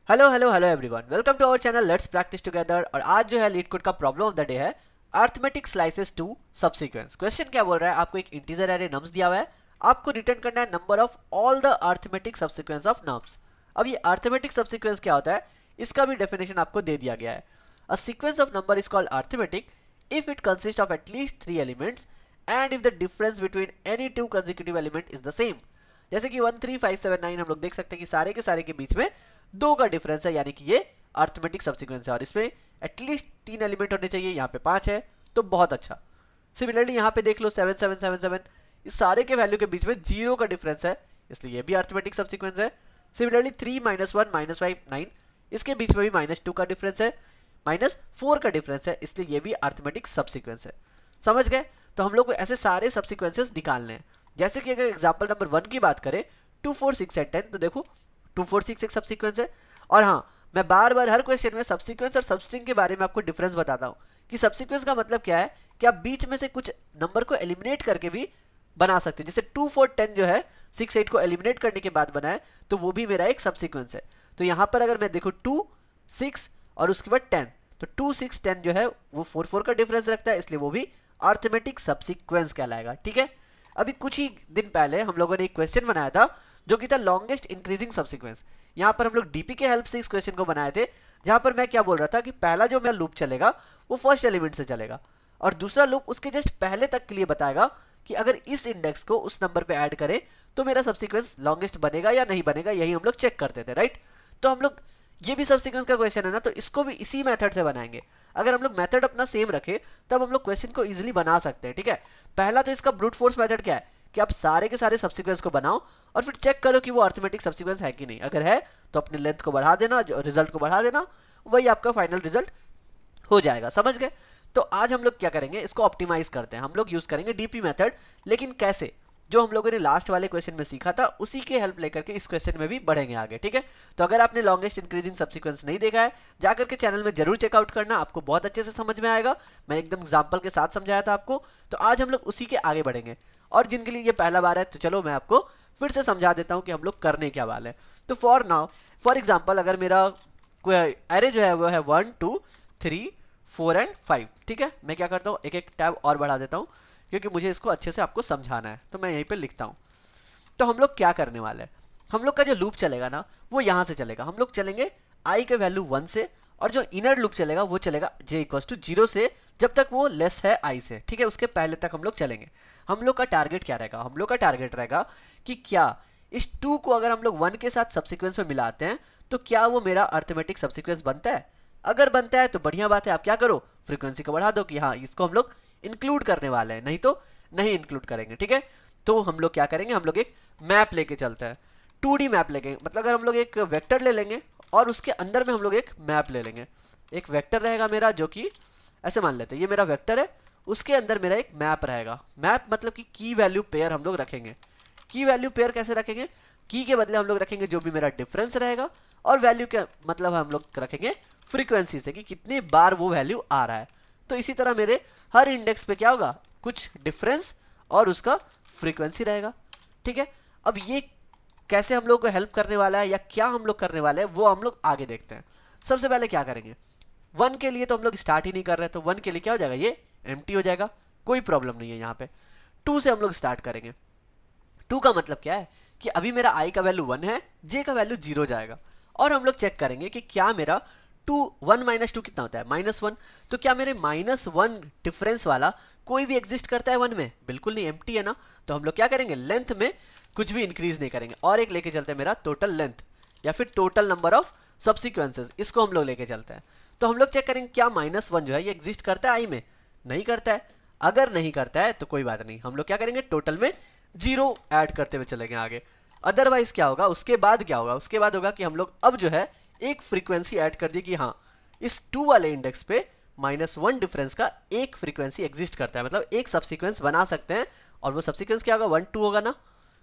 Hello hello hello everyone, welcome to our channel let's practice together. और आज जो है लीड कोड का प्रॉब्लम ऑफ द डे है arithmetic slices two subsequence. Question क्या बोल रहा है, आपको एक इंटीजर एरे नम्स दिया हुआ है, आपको रिटर्न करना है number of all the arithmetic subsequence of nums. अब ये अरिथमेटिक सबसीक्वेंस क्या होता है, इसका भी डेफिनेशन आपको दे दिया गया है। A sequence of number is called arithmetic if it consists of at least 3 elements and if the difference between any two consecutive element is the same। जैसे कि 1 3 5 7 9 हम लोग देख सकते हैं कि सारे के बीच में 2 का डिफरेंस है, यानी कि ये अरिथमेटिक सबसीक्वेंस है और इसमें एटलीस्ट 3 एलिमेंट होने चाहिए। यहाँ पे 5 है तो बहुत अच्छा। सिमिलरली यहाँ पे देख लो 7 7 7 7, इस सारे के वैल्यू के बीच में 0 का डिफरेंस है, इसलिए ये भी अरिथमेटिक सबसीक्वेंस है। सिमिलरली 3 -1 -5 9, इसके बीच में भी -2 का डिफरेंस है, -4 का डिफरेंस है, इसलिए ये भी अरिथमेटिक सबसीक्वेंस है। समझ गए? तो हम लोग को ऐसे सारे सबसीक्वेंसेस निकालने हैं। जैसे कि अगर एग्जांपल नंबर 1 की बात करें 2 4 6 8 10, तो देखो 2 4 6 एक सबसीक्वेंस है। और हाँ, मैं बार बार हर क्वेश्चन में सबसीक्वेंस और सबस्ट्रिंग के बारे में आपको डिफरेंस बताता हूँ कि सबसीक्वेंस का मतलब क्या है कि आप बीच में से कुछ नंबर को एलिमिनेट करके भी बना सकते हैं। जैसे 2 4 10 जो है 6 8 को एलिमिनेट करने के बाद बना है, तो वो भी मेरा एक सबसीक्वेंस है। तो यहाँ पर अगर मैं देखूँ 2 6 और उसके बाद 10, तो 2 6 10 जो है वो 4 4 का डिफरेंस रखता है, इसलिए वो भी अरिथमेटिक सबसीक्वेंस कहलाएगा। ठीक है, अभी कुछ ही दिन पहले हम लोगों ने एक क्वेश्चन बनाया था जो कि था लॉन्गेस्ट इंक्रीजिंग सबसीक्वेंस। यहाँ पर हम लोग डीपी के हेल्प से इस क्वेश्चन को बनाए थे, जहाँ पर मैं क्या बोल रहा था कि पहला जो मेरा लूप चलेगा वो फर्स्ट एलिमेंट से चलेगा और दूसरा लूप उसके जस्ट पहले तक के लिए बताएगा कि अगर इस इंडेक्स को उस नंबर पे ऐड करें तो मेरा सबसीक्वेंस लॉन्गेस्ट बनेगा या नहीं बनेगा, यही हम लोग चेक करते थे। राइट, तो हम लोग ये भी सबसीक्वेंस का क्वेश्चन है ना, तो इसको भी इसी मेथड से बनाएंगे। अगर हम लोग मेथड अपना सेम रखें तब हम लोग क्वेश्चन को इजीली बना सकते हैं। ठीक है, पहला तो इसका ब्रूट फोर्स मेथड क्या है कि आप सारे के सारे सबसीक्वेंस को बनाओ और फिर चेक करो कि वो अरिथमेटिक सबसीक्वेंस है कि नहीं। अगर है तो अपने लेंथ को बढ़ा देना, रिजल्ट को बढ़ा देना, वही आपका फाइनल रिजल्ट हो जाएगा। समझ गए? तो आज हम लोग क्या करेंगे, इसको ऑप्टिमाइज करते हैं। हम लोग यूज करेंगे डीपी मेथड, लेकिन कैसे, जो हम लोगों ने लास्ट वाले क्वेश्चन में सीखा था उसी के हेल्प लेकर के इस क्वेश्चन में भी बढ़ेंगे आगे। ठीक है, तो अगर आपने लॉन्गेस्ट इंक्रीजिंग सबसीक्वेंस नहीं देखा है, जाकर के चैनल में जरूर चेकआउट करना, आपको बहुत अच्छे से समझ में आएगा। मैं एकदम एग्जाम्पल के साथ समझाया था आपको। तो आज हम लोग उसी के आगे बढ़ेंगे। और जिनके लिए ये पहला बार है तो चलो मैं आपको फिर से समझा देता हूँ कि हम लोग करने क्या वाले हैं। तो फॉर नाउ, फॉर एग्जाम्पल, अगर मेरा एरे जो है वो है 1 2 3 4 एंड 5। ठीक है, मैं क्या करता हूँ, एक एक टैब और बढ़ा देता हूँ क्योंकि मुझे इसको अच्छे से आपको समझाना है, तो मैं यहीं पे लिखता हूँ। तो हम लोग क्या करने वाले हैं, हम लोग का जो लूप चलेगा ना वो यहाँ से चलेगा। हम लोग चलेंगे आई के वैल्यू 1 से, और जो इनर लूप चलेगा वो चलेगा j इक्वल्स टू 0 से, जब तक वो लेस है i से। ठीक है, उसके पहले तक हम लोग चलेंगे। हम लोग का टारगेट क्या रहेगा, हम लोग का टारगेट रहेगा कि क्या इस 2 को अगर हम लोग 1 के साथ सबसीक्वेंस में मिलाते हैं तो क्या वो मेरा अरिथमेटिक सबसीक्वेंस बनता है। अगर बनता है तो बढ़िया बात है, आप क्या करो, फ्रीक्वेंसी को बढ़ा दो कि हाँ इसको हम लोग इंक्लूड करने वाले हैं, नहीं तो नहीं इंक्लूड करेंगे। ठीक है, तो हम लोग क्या करेंगे, हम लोग एक मैप लेके चलते हैं, 2D मैप लेंगे। मतलब अगर हम लोग एक वेक्टर ले लेंगे और उसके अंदर में हम लोग एक मैप ले लेंगे। एक वेक्टर रहेगा मेरा जो कि ऐसे मान लेते हैं ये मेरा वेक्टर है, उसके अंदर मेरा एक मैप रहेगा। मैप मतलब कि की वैल्यू पेयर हम लोग रखेंगे। की वैल्यू पेयर कैसे रखेंगे, की के बदले हम लोग रखेंगे जो भी मेरा डिफरेंस रहेगा, और वैल्यू के मतलब हम लोग रखेंगे फ्रीक्वेंसी से कि कितनी बार वो वैल्यू आ रहा है। तो इसी तरह मेरे हर इंडेक्स पे क्या होगा, कुछ डिफरेंस और उसका फ्रीक्वेंसी रहेगा। ठीक है, अब ये कैसे हम लोग को हेल्प करने वाला है या क्या हम लोग करने वाले हैं वो हम लोग आगे देखते हैं। सबसे पहले क्या करेंगे, 1 के लिए तो हम लोग स्टार्ट ही नहीं कर रहे, तो 1 के लिए क्या हो जाएगा, ये एम्प्टी हो जाएगा, कोई प्रॉब्लम नहीं है। यहाँ पे 2 से हम लोग स्टार्ट करेंगे। 2 का मतलब क्या है कि अभी मेरा i का वैल्यू 1 है, j का वैल्यू 0 जाएगा, और हम लोग चेक करेंगे कि क्या मेरा 1 -2 कितना होता है, -1। तो क्या मेरे -1 डिफरेंस वाला कोई भी एग्जिस्ट करता है 1 में, बिल्कुल नहीं, एम्प्टी है ना। तो हम लोग क्या करेंगे, लेंथ में कुछ भी इंक्रीज नहीं करेंगे, और एक लेके चलते हैं मेरा टोटल लेंथ या फिर टोटल नंबर ऑफ सबसीक्वेंसेस, इसको हम लोग लेके चलते हैं। तो हम लोग चेक करेंगे क्या -1 जो है ये एग्जिस्ट करता है i में, नहीं करता है। अगर नहीं करता है तो कोई बात नहीं, हम लोग क्या करेंगे, टोटल में 0 ऐड करते हुए चलेंगे आगे। अदरवाइज क्या होगा, उसके बाद क्या होगा, उसके बाद होगा कि हम लोग अब जो है एक फ्रीक्वेंसी ऐड कर दी कि हाँ इस 2 वाले इंडेक्स पे -1 डिफरेंस का एक फ्रीक्वेंसी एग्जिस्ट करता है, मतलब एक सबसीक्वेंस बना सकते हैं। और वो सबसीक्वेंस क्या होगा, 1 2 होगा ना,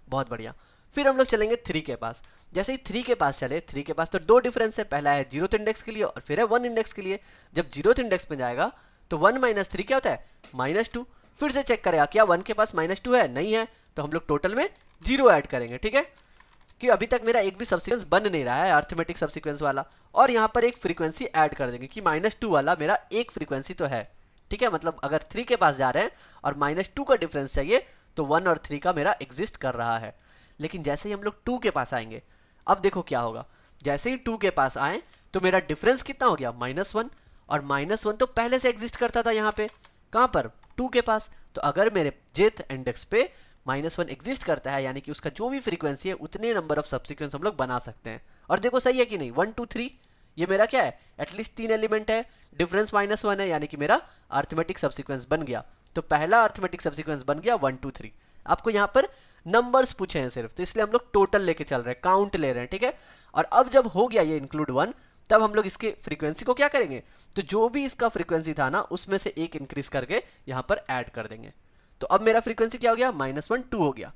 बहुत बढ़िया। फिर हम लोग चलेंगे 3 के पास। जैसे ही 3 के पास चले, 3 के पास तो 2 डिफरेंस है, पहला है 0th इंडेक्स के लिए और फिर है 1 इंडेक्स के लिए। जब 0th इंडेक्स में जाएगा तो 1 - 3 क्या होता है, -2। फिर से चेक करेगा क्या 1 के पास -2 है, नहीं है, तो हम लोग टोटल में 0 ऐड करेंगे। ठीक है, कि अभी तक मेरा एक भी सबसीक्वेंस बन नहीं रहा है अर्थमेटिक सबसीक्वेंस वाला, और यहाँ पर एक फ्रीक्वेंसी ऐड कर देंगे कि -2 वाला मेरा एक फ्रीक्वेंसी तो है। ठीक है, मतलब अगर 3 के पास जा रहे हैं और -2 का डिफरेंस चाहिए तो 1 और 3 का मेरा एग्जिस्ट कर रहा है। लेकिन जैसे ही हम लोग 2 के पास आएंगे, अब देखो क्या होगा। जैसे ही 2 के पास आए तो मेरा डिफरेंस कितना हो गया, -1, और -1 तो पहले से एग्जिस्ट करता था यहाँ पे, कहाँ पर, 2 के पास। तो अगर मेरे jth इंडेक्स पे -1 एग्जिस्ट करता है, यानी कि उसका जो भी फ्रीक्वेंसी है उतने नंबर ऑफ सब्सिक्वेंस हम लोग बना सकते हैं। और देखो सही है कि नहीं, 1 2 3 ये मेरा क्या है, एटलीस्ट 3 एलिमेंट है, डिफरेंस -1 है, यानी कि मेरा अर्थमेटिक सब्सिक्वेंस बन गया। तो पहला अर्थमेटिक सब्सिक्वेंस बन गया 1 2 3। आपको यहाँ पर नंबर्स पूछे हैं सिर्फ, तो इसलिए हम लोग टोटल लेके चल रहे हैं, काउंट ले रहे हैं। ठीक है, और अब जब हो गया ये इंक्लूड 1, तब हम लोग इसके फ्रीक्वेंसी को क्या करेंगे, तो जो भी इसका फ्रीक्वेंसी था ना उसमें से एक इंक्रीज करके यहाँ पर ऐड कर देंगे। तो अब मेरा फ्रीक्वेंसी क्या हो गया, -1 2 हो गया।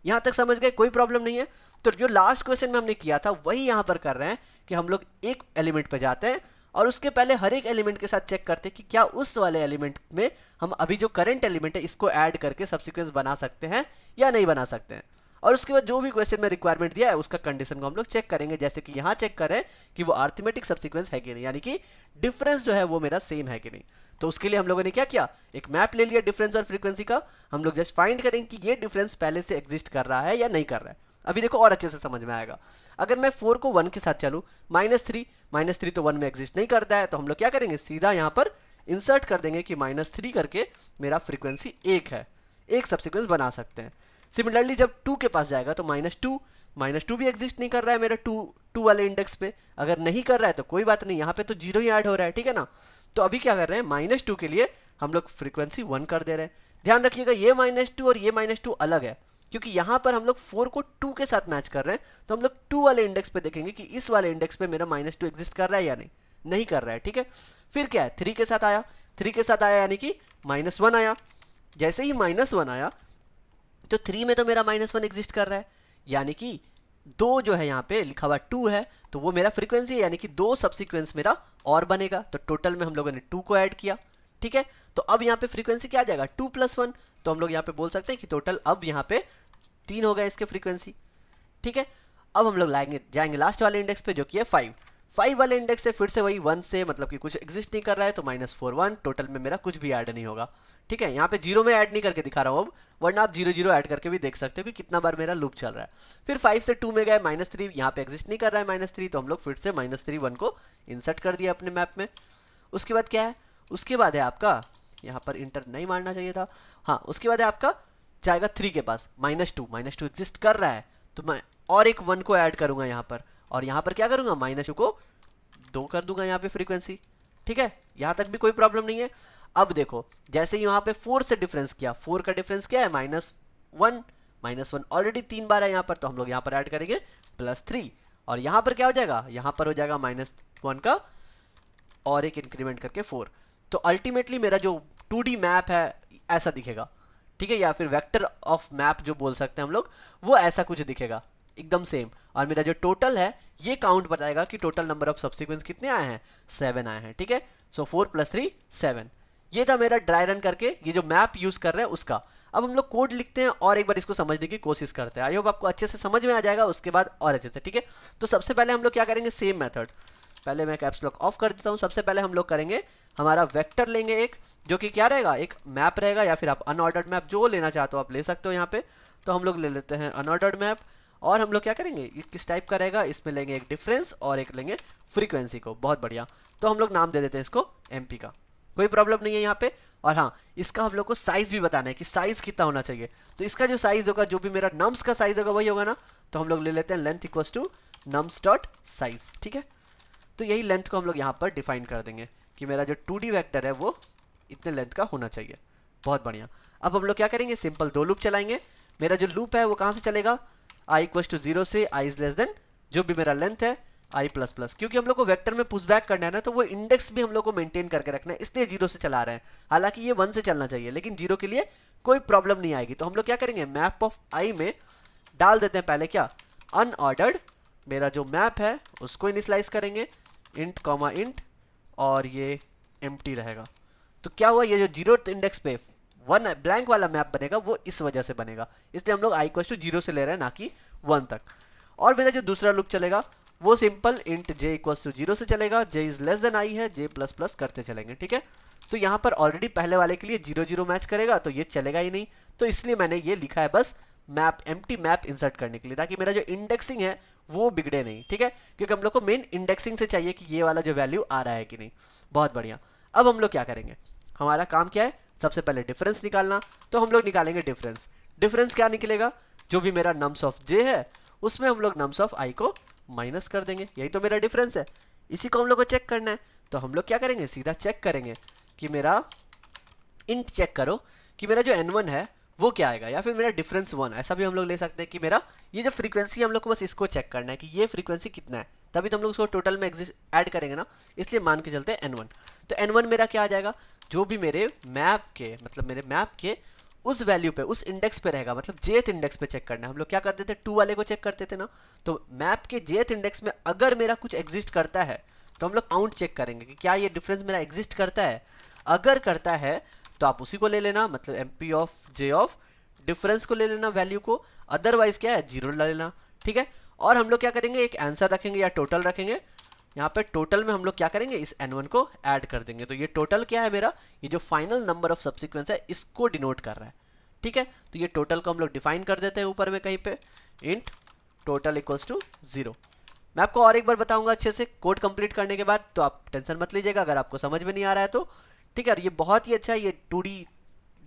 यहाँ तक समझ गए, कोई प्रॉब्लम नहीं है। तो जो लास्ट क्वेश्चन में हमने किया था वही यहाँ पर कर रहे हैं कि हम लोग एक एलिमेंट पे जाते हैं और उसके पहले हर एक एलिमेंट के साथ चेक करते हैं कि क्या उस वाले एलिमेंट में हम अभी जो करंट एलिमेंट है इसको ऐड करके सब्सिक्वेंस बना सकते हैं या नहीं बना सकते हैं। और उसके बाद जो भी क्वेश्चन में रिक्वायरमेंट दिया है उसका कंडीशन को हम लोग चेक करेंगे, जैसे कि यहाँ चेक करें कि वो अर्थमेटिक सब्सिक्वेंस है कि नहीं, यानी कि डिफरेंस जो है वो मेरा सेम है कि नहीं। तो उसके लिए हम लोगों ने क्या किया, एक मैप ले लिया डिफरेंस और फ्रीक्वेंसी का। हम लोग जस्ट फाइंड करेंगे कि ये डिफरेंस पहले से एग्जिस्ट कर रहा है या नहीं कर रहा है। अभी देखो और अच्छे से समझ में आएगा। अगर मैं 4 को 1 के साथ चलूँ, -3 तो 1 में एग्जिस्ट नहीं करता है, तो हम लोग क्या करेंगे, सीधा यहाँ पर इंसर्ट कर देंगे कि -3 करके मेरा फ्रीक्वेंसी 1 है, एक सब्सिक्वेंस बना सकते हैं। सिमिलरली जब 2 के पास जाएगा तो -2 भी एग्जिस्ट नहीं कर रहा है मेरा 2 वाले इंडेक्स पे। अगर नहीं कर रहा है तो कोई बात नहीं, यहाँ पे तो 0 ही ऐड हो रहा है, ठीक है ना। तो अभी क्या कर रहे हैं, -2 के लिए हम लोग फ्रीक्वेंसी 1 कर दे रहे हैं। ध्यान रखिएगा ये -2 और ये -2 अलग है, क्योंकि यहाँ पर हम लोग 4 को 2 के साथ मैच कर रहे हैं। तो हम लोग 2 वाले इंडेक्स पे देखेंगे कि इस वाले इंडेक्स पे मेरा -2 एग्जिस्ट कर रहा है या नहीं कर रहा है। ठीक है, फिर क्या है, 3 के साथ आया, यानी कि -1 आया। जैसे ही -1 आया तो 3 में तो मेरा -1 एग्जिस्ट कर रहा है, यानी कि 2 जो है यहाँ पे लिखा हुआ 2 है, तो वो मेरा फ्रीक्वेंसी है, यानी कि 2 सब्सिक्वेंस मेरा और बनेगा। तो टोटल में हम लोगों ने 2 को ऐड किया। ठीक है, तो अब यहाँ पे फ्रीक्वेंसी क्या आ जाएगा, 2 + 1। तो हम लोग यहाँ पे बोल सकते हैं कि टोटल अब यहाँ पे 3 हो गया इसके फ्रीक्वेंसी। ठीक है, अब हम लोग जाएंगे लास्ट वाले इंडेक्स पे जो कि है 5 वाले इंडेक्स से फिर से वही 1 से, मतलब कि कुछ एग्जिस्ट नहीं कर रहा है, तो -4 1, टोटल में मेरा कुछ भी ऐड नहीं होगा। ठीक है, यहाँ पे 0 में ऐड नहीं करके दिखा रहा हूँ अब, वरना आप 0 0 ऐड करके भी देख सकते हो कि कितना बार मेरा लूप चल रहा है। फिर 5 से 2 में गए, -3 यहाँ पे एग्जिस्ट नहीं कर रहा है -3, तो हम लोग फिर से -3 1 को इंसर्ट कर दिया अपने मैप में। उसके बाद क्या है, उसके बाद है आपका, यहाँ पर इंटर नहीं मारना चाहिए था, हाँ, उसके बाद है आपका जाएगा 3 के पास, -2 एग्जिस्ट कर रहा है, तो मैं और एक 1 को ऐड करूंगा यहाँ पर, और यहाँ पर क्या करूंगा, -2 को 2 कर दूंगा यहाँ पे फ्रीक्वेंसी। ठीक है, यहाँ तक भी कोई प्रॉब्लम नहीं है। अब देखो, जैसे यहाँ पे 4 से डिफरेंस किया, 4 का डिफरेंस क्या है, -1 ऑलरेडी 3 बार है यहाँ पर, तो हम लोग यहाँ पर ऐड करेंगे +3, और यहाँ पर क्या हो जाएगा, यहाँ पर हो जाएगा -1 का और एक इंक्रीमेंट करके 4। तो अल्टीमेटली मेरा जो 2D मैप है ऐसा दिखेगा। ठीक है, या फिर वेक्टर ऑफ मैप जो बोल सकते हैं हम लोग, वो ऐसा कुछ दिखेगा एकदम सेम। और मेरा जो टोटल है ये काउंट बताएगा कि टोटल नंबर ऑफ सब्सिक्वेंस कितने आए हैं, 7 आए हैं। ठीक है, सो 4 + 3 7। ये था मेरा ड्राई रन करके ये जो मैप यूज कर रहे हैं उसका। अब हम लोग कोड लिखते हैं और एक बार इसको समझने की कोशिश करते हैं। आई होप आपको अच्छे से समझ में आ जाएगा, उसके बाद और अच्छे से। ठीक है, तो सबसे पहले हम लोग क्या करेंगे, सेम मेथड, पहले मैं कैप्स लॉक ऑफ कर देता हूँ। सबसे पहले हम लोग करेंगे, हमारा वेक्टर लेंगे एक, जो कि क्या रहेगा, एक मैप रहेगा, या फिर आप अनऑर्डर्ड मैप जो लेना चाहते हो आप ले सकते हो यहाँ पे। तो हम लोग ले लेते हैं अनऑर्डर्ड मैप, और हम लोग क्या करेंगे, किस टाइप का रहेगा, इसमें लेंगे एक डिफरेंस और एक लेंगे फ्रीक्वेंसी को। बहुत बढ़िया, तो हम लोग नाम दे देते हैं इसको MP का, कोई प्रॉब्लम नहीं है यहाँ पे। और हाँ, इसका हम लोग को साइज भी बताना है कि साइज कितना होना चाहिए। तो इसका जो साइज होगा, जो भी मेरा नम्स का साइज होगा वही होगा ना, तो हम लोग ले लेते हैं लेंथ = nums.size। ठीक है, तो यही लेंथ को हम लोग यहाँ पर डिफाइन कर देंगे कि मेरा जो 2D वेक्टर है वो इतने लेंथ का होना चाहिए। बहुत बढ़िया, अब हम लोग क्या करेंगे, सिंपल 2 लूप चलाएंगे। मेरा जो लूप है वो कहाँ से चलेगा, i = 0 से i <, जो भी मेरा लेंथ है i++, क्योंकि हम लोग को वेक्टर में पुश बैक करना है ना, तो वो इंडेक्स भी हम लोग को मेंटेन करके रखना है, इसलिए 0 से चला रहे हैं। हालांकि ये 1 से चलना चाहिए, लेकिन 0 के लिए कोई प्रॉब्लम नहीं आएगी। तो हम लोग क्या करेंगे, मैप ऑफ i में डाल देते हैं पहले क्या, अनऑर्डर्ड, मेरा जो मैप है उसको इनिशियलाइज करेंगे int, int, और ये empty रहेगा। तो क्या हुआ, ये जो 0th इंडेक्स पे 1 ब्लैंक वाला मैप बनेगा वो इस वजह से बनेगा, इसलिए हम लोग i = 0 से ले रहे हैं, ना कि 1 तक। और मेरा जो दूसरा लूप चलेगा वो simple int j equals to 0 से चलेगा, j is less than i है, j प्लस प्लस करते चलेंगे, ठीक है। तो यहाँ पर ऑलरेडी पहले वाले के लिए 0 0 मैच करेगा तो ये चलेगा ही नहीं, तो इसलिए मैंने ये लिखा है बस मैप, एम्प्टी मैप इंसर्ट करने के लिए, ताकि मेरा जो इंडेक्सिंग है वो बिगड़े नहीं, ठीक है, क्योंकि हम लोग को मेन इंडेक्सिंग से चाहिए कि ये वाला जो वैल्यू आ रहा है कि नहीं। बहुत बढ़िया। अब हम लोग क्या करेंगे, हमारा काम क्या है, सबसे पहले डिफरेंस निकालना, तो हम लोग निकालेंगे डिफरेंस। डिफरेंस क्या निकलेगा, जो भी मेरा नम्स ऑफ j है उसमें हम लोग नम्स ऑफ i को माइनस कर देंगे, यही तो मेरा डिफरेंस है, इसी को हम लोग को चेक करना है। तो हम लोग क्या करेंगे, सीधा चेक करेंगे कि मेरा इंट चेक करो कि मेरा जो n1 है वो क्या आएगा, या फिर मेरा डिफरेंस 1, ऐसा भी हम लोग ले सकते हैं कि मेरा ये जो फ्रीक्वेंसी हम लोग को बस इसको चेक करना है कि ये फ्रीक्वेंसी कितना है, तभी तो हम लोग उसको टोटल में ऐड करेंगे ना, इसलिए मान के चलते हैं n1। तो n1 मेरा क्या आ जाएगा, जो भी मेरे मैप के, मतलब मेरे मैप के उस वैल्यू पे, उस इंडेक्स पे रहेगा, मतलब जेथ इंडेक्स पे चेक करना है। हम लोग क्या करते थे, 2 वाले को चेक करते थे ना, तो मैप के जेथ इंडेक्स में अगर मेरा कुछ एग्जिस्ट करता है तो हम लोग काउंट चेक करेंगे कि क्या ये डिफरेंस मेरा एग्जिस्ट करता है। अगर करता है तो आप उसी को ले लेना, मतलब M P of J of difference को ले लेना वैल्यू को, अदरवाइज क्या है, 0 ले लेना, ठीक है। और हम लोग क्या करेंगे, एक आंसर रखेंगे या टोटल रखेंगे। यहाँ पे टोटल में हम लोग क्या करेंगे, इस n1 को ऐड कर देंगे, तो ये टोटल क्या है मेरा, ये जो फाइनल नंबर ऑफ सबसीक्वेंस है इसको डिनोट कर रहा है, ठीक है। तो ये टोटल को हम लोग डिफाइन कर देते हैं ऊपर में कहीं पे, इंट टोटल इक्वल्स टू 0। मैं आपको और एक बार बताऊंगा अच्छे से कोड कंप्लीट करने के बाद, तो आप टेंशन मत लीजिएगा अगर आपको समझ में नहीं आ रहा है तो, ठीक है। ये बहुत ही अच्छा है, ये 2D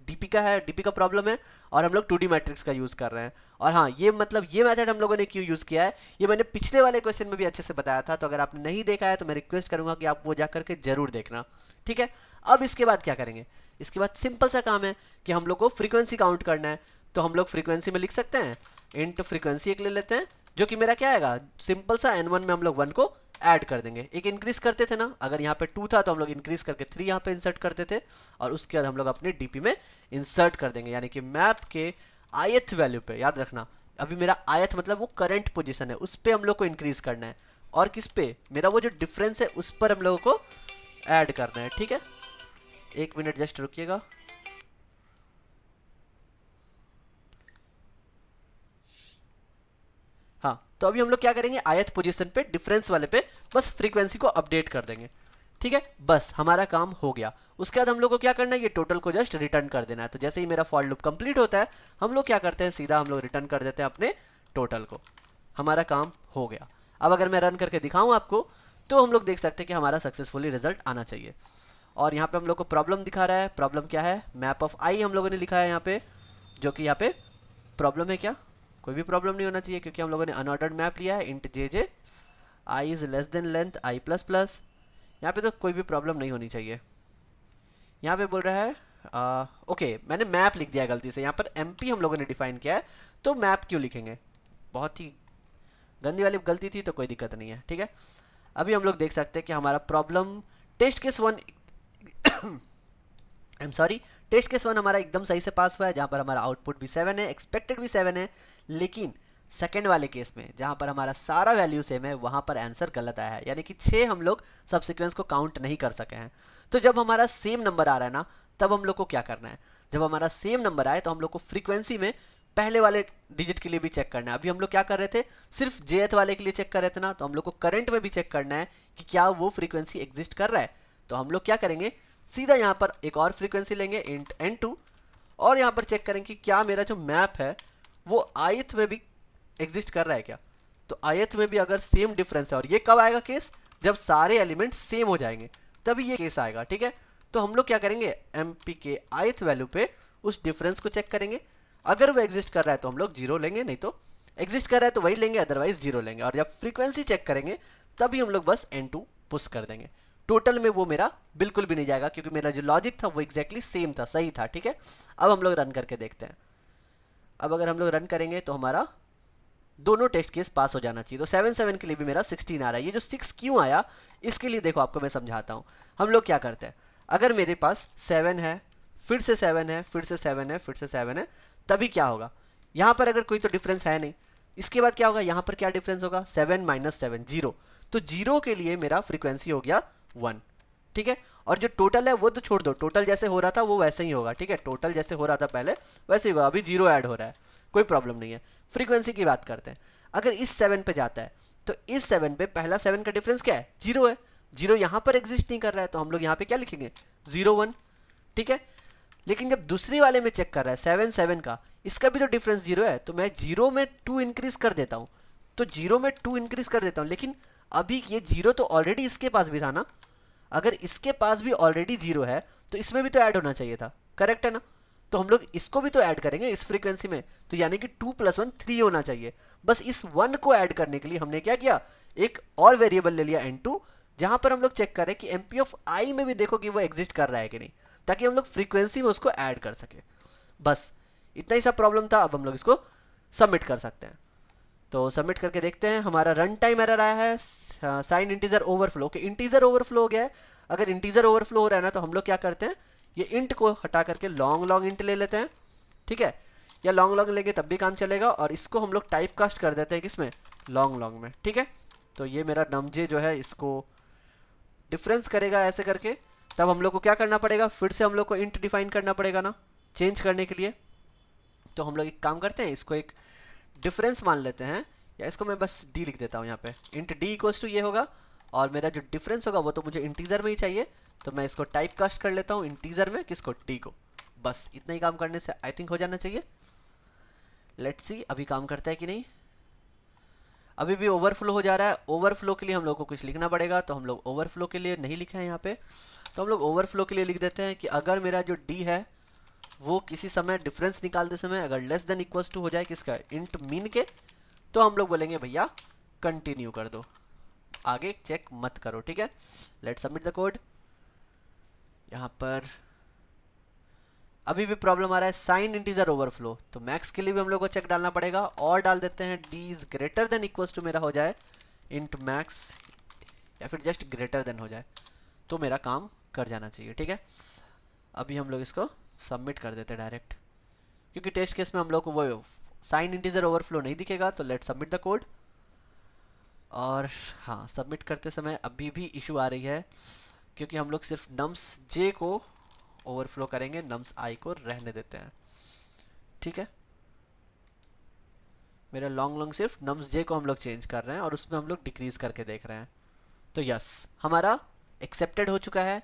डीपी का है, डीपी का प्रॉब्लम है, और हम लोग 2D मैट्रिक्स का यूज़ कर रहे हैं। और हाँ, ये मतलब ये मेथड हम लोगों ने क्यों यूज़ किया है, ये मैंने पिछले वाले क्वेश्चन में भी अच्छे से बताया था, तो अगर आपने नहीं देखा है तो मैं रिक्वेस्ट करूंगा कि आप वो जा करके जरूर देखना, ठीक है। अब इसके बाद क्या करेंगे, इसके बाद सिंपल सा काम है कि हम लोग को फ्रीक्वेंसी काउंट करना है, तो हम लोग फ्रीक्वेंसी में लिख सकते हैं इंट फ्रीक्वेंसी एक ले लेते हैं, जो कि मेरा क्या आएगा, सिंपल सा n1 में हम लोग 1 को ऐड कर देंगे, एक इंक्रीज करते थे ना, अगर यहाँ पे 2 था तो हम लोग इंक्रीज करके 3 यहाँ पे इंसर्ट करते थे, और उसके बाद हम लोग अपने डीपी में इंसर्ट कर देंगे, यानी कि मैप के ith वैल्यू पे, याद रखना अभी मेरा ith मतलब वो करंट पोजीशन है, उस पर हम लोग को इंक्रीज करना है, और किस पे, मेरा वो जो डिफरेंस है उस पर हम लोगों को ऐड करना है, ठीक है। 1 मिनट जस्ट रुकिएगा। हाँ, तो अभी हम लोग क्या करेंगे, ith पोजीशन पे डिफरेंस वाले पे बस फ्रीक्वेंसी को अपडेट कर देंगे, ठीक है। बस हमारा काम हो गया। उसके बाद हम लोग को क्या करना है, ये टोटल को जस्ट रिटर्न कर देना है। तो जैसे ही मेरा फॉर लूप कंप्लीट होता है, हम लोग क्या करते हैं, सीधा हम लोग रिटर्न कर देते हैं अपने टोटल को, हमारा काम हो गया। अब अगर मैं रन करके दिखाऊं आपको, तो हम लोग देख सकते हैं कि हमारा सक्सेसफुली रिजल्ट आना चाहिए। और यहाँ पे हम लोग को प्रॉब्लम दिखा रहा है, प्रॉब्लम क्या है, मैप ऑफ आई हम लोगों ने लिखा है यहाँ पे, जो कि यहाँ पे प्रॉब्लम है क्या, कोई भी प्रॉब्लम नहीं होना चाहिए, क्योंकि हम लोगों ने अनऑर्डर्ड मैप लिया है, int J J I is less then length I plus plus, यहाँ पे तो कोई भी प्रॉब्लम नहीं होनी चाहिए। यहाँ पे बोल रहा है ओके, मैंने मैप लिख दिया गलती से, यहाँ पर एमपी हम लोगों ने डिफाइन किया है, तो मैप क्यों लिखेंगे, बहुत ही गंदी वाली गलती थी, तो कोई दिक्कत नहीं है, ठीक है। अभी हम लोग देख सकते हैं कि हमारा problem test case 1 I am sorry, test case 1 हमारा एकदम सही से पास हुआ है, जहाँ पर हमारा आउटपुट भी 7 है, एक्सपेक्टेड भी 7 है, लेकिन सेकेंड वाले केस में जहाँ पर हमारा सारा वैल्यू सेम है, वहाँ पर आंसर गलत आया है, यानी कि 6 हम लोग सब सीक्वेंस को काउंट नहीं कर सके हैं। तो जब हमारा सेम नंबर आ रहा है ना, तब हम लोग को क्या करना है, जब हमारा सेम नंबर आए तो हम लोग को फ्रीक्वेंसी में पहले वाले डिजिट के लिए भी चेक करना है। अभी हम लोग क्या कर रहे थे, सिर्फ jth वाले के लिए चेक कर रहे थे ना, तो हम लोग को करंट में भी चेक करना है कि क्या वो फ्रीक्वेंसी एग्जिस्ट कर रहा है। तो हम लोग क्या करेंगे, सीधा यहाँ पर एक और फ्रीक्वेंसी लेंगे इंट n2, और यहाँ पर चेक करेंगे कि क्या मेरा जो मैप है वो ith में भी एग्जिस्ट कर रहा है क्या। तो ith में भी अगर सेम डिफरेंस है, और ये कब आएगा केस, जब सारे एलिमेंट सेम हो जाएंगे, तभी ये केस आएगा, ठीक है। तो हम लोग क्या करेंगे, mp के ith वैल्यू पे उस डिफरेंस को चेक करेंगे, अगर वो एग्जिस्ट कर रहा है तो हम लोग 0 लेंगे, नहीं तो एग्जिस्ट कर रहा है तो वही लेंगे, अदरवाइज 0 लेंगे। और जब फ्रीक्वेंसी चेक करेंगे तभी हम लोग बस n2 पुश कर देंगे। टोटल में वो मेरा बिल्कुल भी नहीं जाएगा, क्योंकि मेरा जो लॉजिक था वो एग्जैक्टली सेम था, सही था, ठीक है। अब हम लोग रन करके देखते हैं। अब अगर हम लोग रन करेंगे तो हमारा दोनों टेस्ट केस पास हो जाना चाहिए। तो 7 के लिए भी मेरा 16 आ रहा है। ये जो 6 क्यों आया, इसके लिए देखो आपको मैं समझाता हूँ। हम लोग क्या करते हैं, अगर मेरे पास 7 है, फिर से 7 है, फिर से 7 है, फिर से 7 है, तभी क्या होगा, यहाँ पर अगर कोई तो डिफरेंस है नहीं, इसके बाद क्या होगा, यहाँ पर क्या डिफरेंस होगा, 7 - 7 0, तो 0 के लिए मेरा फ्रीक्वेंसी हो गया 1, ठीक है। और जो टोटल है वो तो छोड़ दो, टोटल जैसे हो रहा था वो वैसे ही होगा, ठीक है। टोटल जैसे हो रहा था पहले वैसे ही होगा, अभी 0 ऐड हो रहा है, कोई प्रॉब्लम नहीं है। फ्रीक्वेंसी की बात करते हैं। अगर इस 7 पे जाता है तो इस 7 पे पहला 7 का डिफरेंस क्या है, 0 है। 0 यहाँ पर एग्जिस्ट नहीं कर रहा है तो हम लोग यहाँ पे क्या लिखेंगे, 0 1, ठीक है। लेकिन जब दूसरी वाले में चेक कर रहा है 7 7 का, इसका भी तो डिफरेंस 0 है, तो मैं 0 में 2 इंक्रीज कर देता हूँ। तो 0 में 2 इंक्रीज कर देता हूँ, लेकिन अभी ये 0 तो ऑलरेडी इसके पास भी था ना। अगर इसके पास भी ऑलरेडी 0 है तो इसमें भी तो ऐड होना चाहिए था, करेक्ट है ना। तो हम लोग इसको भी तो ऐड करेंगे इस फ्रीक्वेंसी में, तो यानी कि 2 + 1 3 होना चाहिए। बस इस 1 को ऐड करने के लिए हमने क्या किया, एक और वेरिएबल ले लिया n2, जहां पर हम लोग चेक करें कि mp ऑफ i में भी देखो कि वो एग्जिस्ट कर रहा है कि नहीं, ताकि हम लोग फ्रीक्वेंसी में उसको ऐड कर सके। बस इतना ही सा प्रॉब्लम था। अब हम लोग इसको सबमिट कर सकते हैं। तो सबमिट करके देखते हैं, हमारा रन टाइम एरर आया है, sign integer overflow. Okay, integer overflow हो गया है। अगर इंटीजर ओवरफ्लो हो रहा है ना, तो हम लोग क्या करते हैं, ये इंट को हटा करके लॉन्ग लॉन्ग इंट ले लेते हैं, ठीक है। या लॉन्ग लॉन्ग लेंगे तब भी काम चलेगा, और इसको हम लोग टाइप कास्ट कर देते हैं किसमें, लॉन्ग लॉन्ग में, ठीक है। तो ये मेरा नमजे जो है इसको डिफरेंस करेगा ऐसे करके। तब हम लोग को क्या करना पड़ेगा, फिर से हम लोग को इंट डिफाइन करना पड़ेगा ना चेंज करने के लिए। तो हम लोग एक काम करते हैं, इसको एक डिफरेंस मान लेते हैं, या इसको मैं बस डी लिख देता हूँ यहाँ पे। इंट डी इक्वल्स टू ये होगा, और मेरा जो डिफरेंस होगा वो तो मुझे इंटीजर में ही चाहिए, तो मैं इसको टाइप कास्ट कर लेता हूँ इंटीजर में, किसको, डी को। बस इतना ही काम करने से आई थिंक हो जाना चाहिए। लेट्स सी अभी काम करता है कि नहीं। अभी भी ओवरफ्लो हो जा रहा है। ओवरफ्लो के लिए हम लोग को कुछ लिखना पड़ेगा, तो हम लोग ओवरफ्लो के लिए नहीं लिखे हैं यहाँ पे, तो हम लोग ओवरफ्लो के लिए लिख देते हैं कि अगर मेरा जो डी है वो किसी समय डिफरेंस निकालते समय अगर लेस देन इक्वल्स टू हो जाए किसका, इंट मीन के, तो हम लोग बोलेंगे भैया कंटिन्यू कर दो, आगे चेक मत करो, ठीक है। Let's submit the code. यहाँ पर अभी भी प्रॉब्लम आ रहा है, साइन इंटीजर ओवरफ्लो, तो मैक्स के लिए भी हम लोग को चेक डालना पड़ेगा, और डाल देते हैं D is greater than equals to मेरा हो जाए इंट मैक्स, या फिर जस्ट ग्रेटर देन हो जाए, तो मेरा काम कर जाना चाहिए, ठीक है। अभी हम लोग इसको सबमिट कर देते हैं डायरेक्ट, क्योंकि टेस्ट केस में हम लोग को वो साइन इंटीजर ओवरफ्लो नहीं दिखेगा। तो लेट सबमिट द कोड। और हाँ, सबमिट करते समय अभी भी इशू आ रही है, क्योंकि हम लोग सिर्फ नम्स जे को ओवरफ्लो करेंगे, नम्स आई को रहने देते हैं, ठीक है। मेरा लॉन्ग लॉन्ग सिर्फ नम्स जे को हम लोग चेंज कर रहे हैं, और उसमें हम लोग डिक्रीज करके देख रहे हैं। तो यस, हमारा एक्सेप्टेड हो चुका है।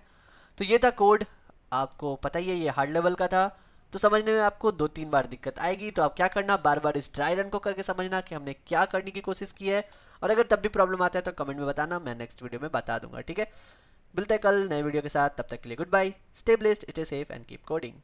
तो ये था कोड, आपको पता ही है ये हार्ड लेवल का था, तो समझने में आपको 2-3 बार दिक्कत आएगी। तो आप क्या करना, बार बार इस ट्राई रन को करके समझना कि हमने क्या करने की कोशिश की है, और अगर तब भी प्रॉब्लम आता है तो कमेंट में बताना, मैं नेक्स्ट वीडियो में बता दूंगा, ठीक है। मिलते हैं कल नए वीडियो के साथ, तब तक के लिए goodbye, stay blessed, stay safe and keep coding.